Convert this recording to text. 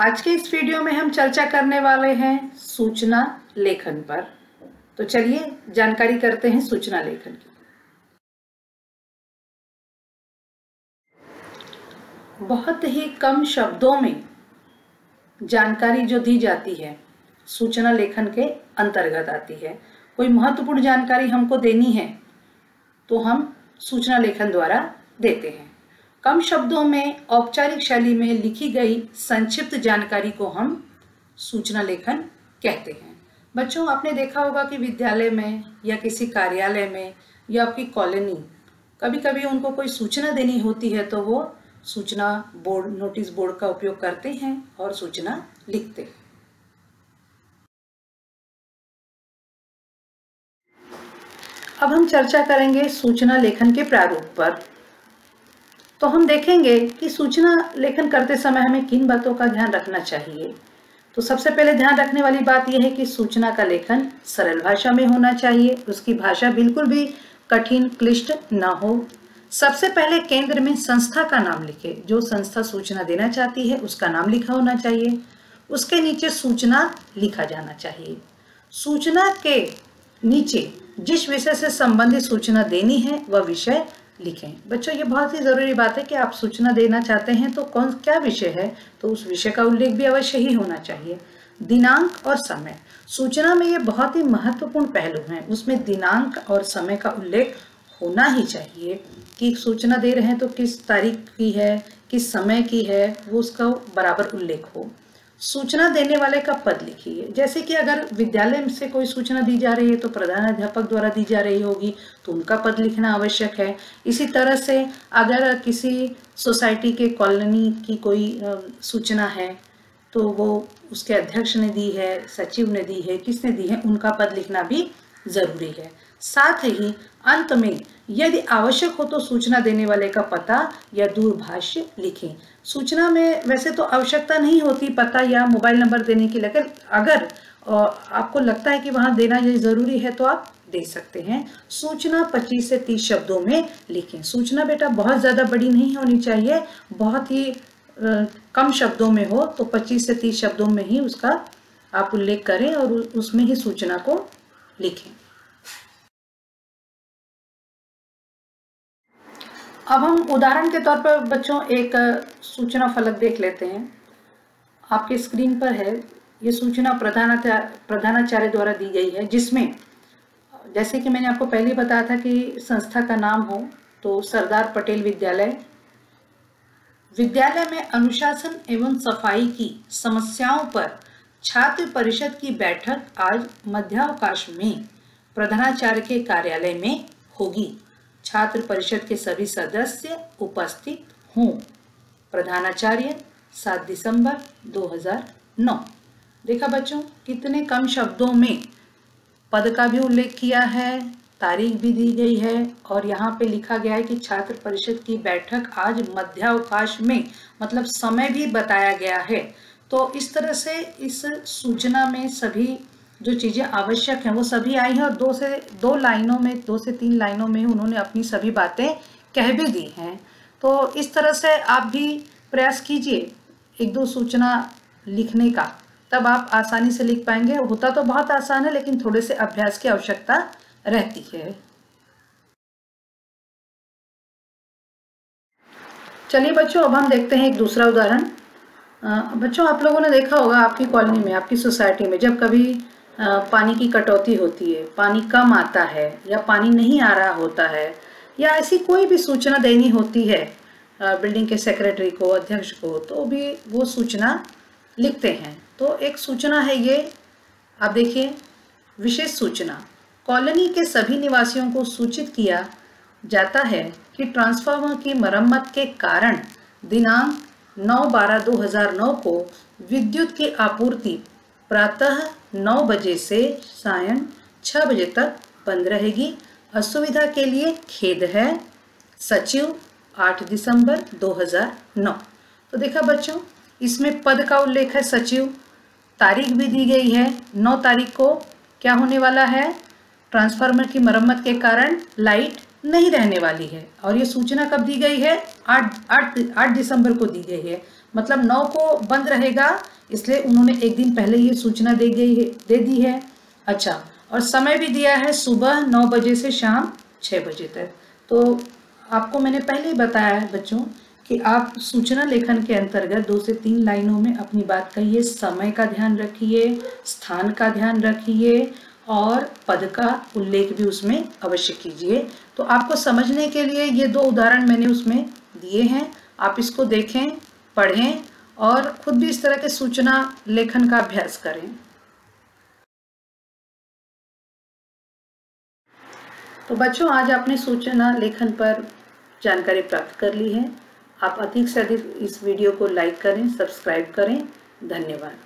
आज के इस वीडियो में हम चर्चा करने वाले हैं सूचना लेखन पर। तो चलिए जानकारी करते हैं सूचना लेखन की। बहुत ही कम शब्दों में जानकारी जो दी जाती है सूचना लेखन के अंतर्गत आती है। कोई महत्वपूर्ण जानकारी हमको देनी है तो हम सूचना लेखन द्वारा देते हैं। कम शब्दों में औपचारिक शैली में लिखी गई संक्षिप्त जानकारी को हम सूचना लेखन कहते हैं। बच्चों, आपने देखा होगा कि विद्यालय में या किसी कार्यालय में या आपकी कॉलोनी कभी कभी उनको कोई सूचना देनी होती है तो वो सूचना बोर्ड, नोटिस बोर्ड का उपयोग करते हैं और सूचना लिखते हैं। अब हम चर्चा करेंगे सूचना लेखन के प्रारूप पर। तो हम देखेंगे कि सूचना लेखन करते समय हमें किन बातों का ध्यान रखना चाहिए। तो सबसे पहले ध्यान रखने वाली बात यह है कि सूचना का लेखन सरल भाषा में होना चाहिए। उसकी भाषा बिल्कुल भी कठिन क्लिष्ट ना हो। सबसे पहले केंद्र में संस्था का नाम लिखे। जो संस्था सूचना देना चाहती है उसका नाम लिखा होना चाहिए। उसके नीचे सूचना लिखा जाना चाहिए। सूचना के नीचे जिस विषय से संबंधित सूचना देनी है वह विषय लिखें। बच्चों, ये बहुत ही जरूरी बात है कि आप सूचना देना चाहते हैं तो क्या विषय है, तो उस विषय का उल्लेख भी अवश्य ही होना चाहिए। दिनांक और समय, सूचना में ये बहुत ही महत्वपूर्ण पहलू हैं। उसमें दिनांक और समय का उल्लेख होना ही चाहिए कि सूचना दे रहे हैं तो किस तारीख की है, किस समय की है, वो उसका बराबर उल्लेख हो। सूचना देने वाले का पद लिखिए। जैसे कि अगर विद्यालय से कोई सूचना दी जा रही है तो प्रधानाध्यापक द्वारा दी जा रही होगी तो उनका पद लिखना आवश्यक है। इसी तरह से अगर किसी सोसाइटी के कॉलोनी की कोई सूचना है तो वो उसके अध्यक्ष ने दी है, सचिव ने दी है, किसने दी है, उनका पद लिखना भी जरूरी है। साथ ही अंत में यदि आवश्यक हो तो सूचना देने वाले का पता या दूरभाष लिखें। सूचना में वैसे तो आवश्यकता नहीं होती पता या मोबाइल नंबर देने की, लेकिन अगर आपको लगता है कि वहां देना ये जरूरी है तो आप दे सकते हैं। सूचना 25 से 30 शब्दों में लिखें। सूचना बेटा बहुत ज्यादा बड़ी नहीं होनी चाहिए, बहुत ही कम शब्दों में हो तो 25 से 30 शब्दों में ही उसका आप उल्लेख करें और उसमें ही सूचना को लिखें। अब हम उदाहरण के तौर पर बच्चों एक सूचना फलक देख लेते हैं। आपके स्क्रीन पर है, ये सूचना प्रधानाचार्य द्वारा दी गई है, जिसमें जैसे कि मैंने आपको पहले बताया था कि संस्था का नाम हो तो सरदार पटेल विद्यालय। विद्यालय में अनुशासन एवं सफाई की समस्याओं पर छात्र परिषद की बैठक आज मध्यावकाश में प्रधानाचार्य के कार्यालय में होगी। छात्र परिषद के सभी सदस्य उपस्थित हों। प्रधानाचार्य 7 दिसंबर 2009। देखा बच्चों, कितने कम शब्दों में पद का भी उल्लेख किया है, तारीख भी दी गई है और यहाँ पे लिखा गया है कि छात्र परिषद की बैठक आज मध्यावकाश में, मतलब समय भी बताया गया है। तो इस तरह से इस सूचना में सभी जो चीजें आवश्यक हैं वो सभी आई हैं और 2 से 3 लाइनों में उन्होंने अपनी सभी बातें कह भी दी हैं। तो इस तरह से आप भी प्रयास कीजिए 1-2 सूचना लिखने का, तब आप आसानी से लिख पाएंगे। होता तो बहुत आसान है लेकिन थोड़े से अभ्यास की आवश्यकता रहती है। चलिए बच्चों, अब हम देखते हैं एक दूसरा उदाहरण। बच्चों, आप लोगों ने देखा होगा आपकी कॉलोनी में, आपकी सोसाइटी में जब कभी पानी की कटौती होती है, पानी कम आता है या पानी नहीं आ रहा होता है या ऐसी कोई भी सूचना देनी होती है बिल्डिंग के सेक्रेटरी को, अध्यक्ष को, तो भी वो सूचना लिखते हैं। तो एक सूचना है ये, आप देखिए, विशेष सूचना। कॉलोनी के सभी निवासियों को सूचित किया जाता है कि ट्रांसफार्मर की मरम्मत के कारण दिनांक 9/12/2009 को विद्युत की आपूर्ति प्रातः 9 बजे से सायं 6 बजे तक बंद रहेगी। असुविधा के लिए खेद है। सचिव 8 दिसंबर 2009। तो देखा बच्चों, इसमें पद का उल्लेख है सचिव, तारीख भी दी गई है। 9 तारीख को क्या होने वाला है, ट्रांसफार्मर की मरम्मत के कारण लाइट नहीं रहने वाली है और ये सूचना कब दी गई है, 8 दिसंबर को दी गई है। मतलब 9 को बंद रहेगा, इसलिए उन्होंने एक दिन पहले ये सूचना दे दी है। अच्छा, और समय भी दिया है सुबह 9 बजे से शाम 6 बजे तक। तो आपको मैंने पहले ही बताया है बच्चों कि आप सूचना लेखन के अंतर्गत 2 से 3 लाइनों में अपनी बात कहिए, समय का ध्यान रखिए, स्थान का ध्यान रखिए और पद का उल्लेख भी उसमें अवश्य कीजिए। तो आपको समझने के लिए ये 2 उदाहरण मैंने उसमें दिए हैं, आप इसको देखें, पढ़ें और खुद भी इस तरह के सूचना लेखन का अभ्यास करें। तो बच्चों, आज आपने सूचना लेखन पर जानकारी प्राप्त कर ली है। आप अधिक से अधिक इस वीडियो को लाइक करें, सब्सक्राइब करें। धन्यवाद।